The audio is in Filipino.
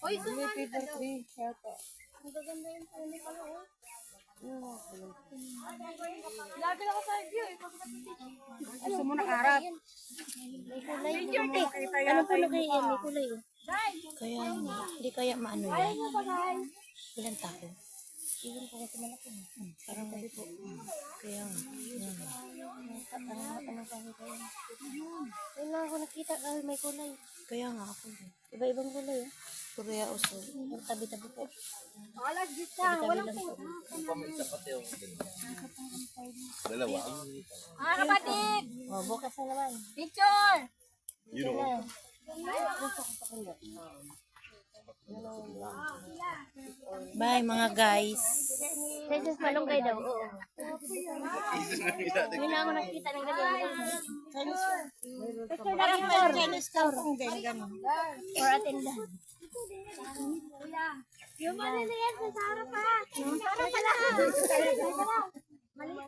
Oy, paper 3 yata. Ang gaganda yung puli pala, oh. Lagi lang ako sa view, eh. Gusto mo nakaharap? May kulay. Anong puno kayo yan? May kulay, oh. Kaya, hindi kaya maano yan. Ilang tao? Iwan ko kasi malaki. Parang may po. Kaya, yan. Anong kahoy kayo? Ayun lang ako nakita, kahoy may kulay. Kaya nga ako. Iba-ibang kulay, oh. Korea uso. Tabi-tabi po. Alas dita, walang po. Dalawa. Mga kapatid, Oh, bukas na naman. picture! You know. Bye mga guys. Princess Malunggay daw, oo. Hindi na ako nakita ng ganyan. Chinese store. For attendance. Yung maliliit sa Sara pa. Sara pala.